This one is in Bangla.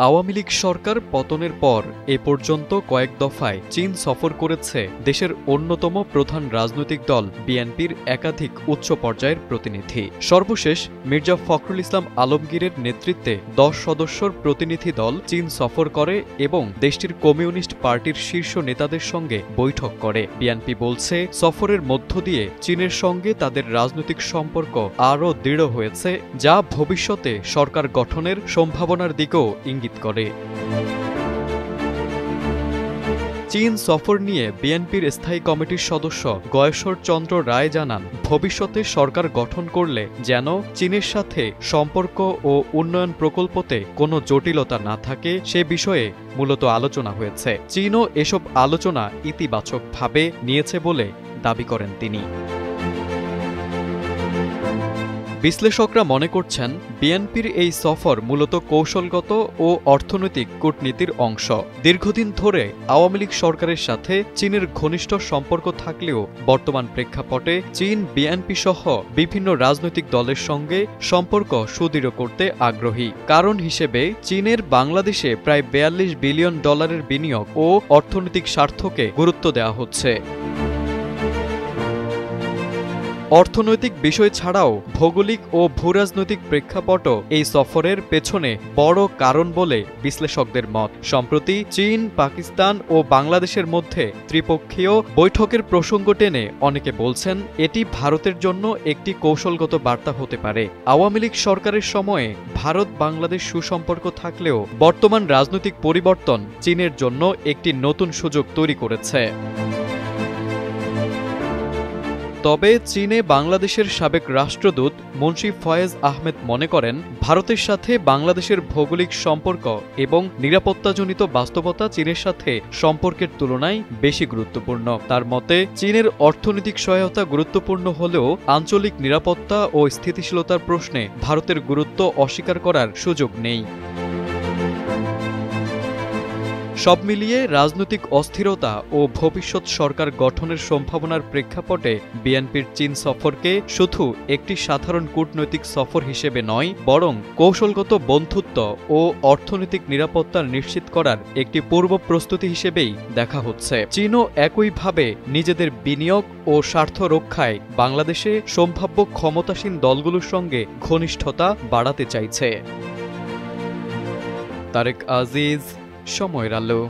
আওয়ামী লীগ সরকার পতনের পর এ পর্যন্ত কয়েক দফায় চীন সফর করেছে দেশের অন্যতম প্রধান রাজনৈতিক দল বিএনপির একাধিক উচ্চ পর্যায়ের প্রতিনিধি। সর্বশেষ মির্জা ফখরুল ইসলাম আলমগীরের নেতৃত্বে 10 সদস্যর প্রতিনিধি দল চীন সফর করে এবং দেশটির কমিউনিস্ট পার্টির শীর্ষ নেতাদের সঙ্গে বৈঠক করে। বিএনপি বলছে, সফরের মধ্য দিয়ে চীনের সঙ্গে তাদের রাজনৈতিক সম্পর্ক আরও দৃঢ় হয়েছে, যা ভবিষ্যতে সরকার গঠনের সম্ভাবনার দিকেও ইঙ্গিত করে। চীন সফর নিয়ে বিএনপির স্থায়ী কমিটির সদস্য গয়েশ্বর চন্দ্র রায় জানান, ভবিষ্যতে সরকার গঠন করলে যেন চীনের সাথে সম্পর্ক ও উন্নয়ন প্রকল্পতে কোনো জটিলতা না থাকে সে বিষয়ে মূলত আলোচনা হয়েছে। চীনও এসব আলোচনা ইতিবাচকভাবে নিয়েছে বলে দাবি করেন তিনি। বিশ্লেষকরা মনে করছেন, বিএনপির এই সফর মূলত কৌশলগত ও অর্থনৈতিক কূটনীতির অংশ। দীর্ঘদিন ধরে আওয়ামী লীগ সরকারের সাথে চীনের ঘনিষ্ঠ সম্পর্ক থাকলেও বর্তমান প্রেক্ষাপটে চীন বিএনপি সহ বিভিন্ন রাজনৈতিক দলের সঙ্গে সম্পর্ক সুদৃঢ় করতে আগ্রহী। কারণ হিসেবে চীনের বাংলাদেশে প্রায় $42 বিলিয়ন বিনিয়োগ ও অর্থনৈতিক স্বার্থকে গুরুত্ব দেওয়া হচ্ছে। অর্থনৈতিক বিষয় ছাড়াও ভৌগোলিক ও ভূরাজনৈতিক প্রেক্ষাপটও এই সফরের পেছনে বড় কারণ বলে বিশ্লেষকদের মত। সম্প্রতি চীন, পাকিস্তান ও বাংলাদেশের মধ্যে ত্রিপক্ষীয় বৈঠকের প্রসঙ্গ টেনে অনেকে বলছেন, এটি ভারতের জন্য একটি কৌশলগত বার্তা হতে পারে। আওয়ামী লীগ সরকারের সময়ে ভারত বাংলাদেশ সুসম্পর্ক থাকলেও বর্তমান রাজনৈতিক পরিবর্তন চীনের জন্য একটি নতুন সুযোগ তৈরি করেছে। তবে চীনে বাংলাদেশের সাবেক রাষ্ট্রদূত মুন্সি ফয়েজ আহমেদ মনে করেন, ভারতের সাথে বাংলাদেশের ভৌগোলিক সম্পর্ক এবং নিরাপত্তাজনিত বাস্তবতা চীনের সাথে সম্পর্কের তুলনায় বেশি গুরুত্বপূর্ণ। তার মতে, চীনের অর্থনৈতিক সহায়তা গুরুত্বপূর্ণ হলেও আঞ্চলিক নিরাপত্তা ও স্থিতিশীলতার প্রশ্নে ভারতের গুরুত্ব অস্বীকার করার সুযোগ নেই। সব মিলিয়ে রাজনৈতিক অস্থিরতা ও ভবিষ্যৎ সরকার গঠনের সম্ভাবনার প্রেক্ষাপটে বিএনপির চীন সফরকে শুধু একটি সাধারণ কূটনৈতিক সফর হিসেবে নয়, বরং কৌশলগত বন্ধুত্ব ও অর্থনৈতিক নিরাপত্তা নিশ্চিত করার একটি পূর্ব প্রস্তুতি হিসেবেই দেখা হচ্ছে। চীনও একইভাবে নিজেদের বিনিয়োগ ও স্বার্থ রক্ষায় বাংলাদেশে সম্ভাব্য ক্ষমতাসীন দলগুলোর সঙ্গে ঘনিষ্ঠতা বাড়াতে চাইছে। তারেক আজিজ, সময়ের আলো।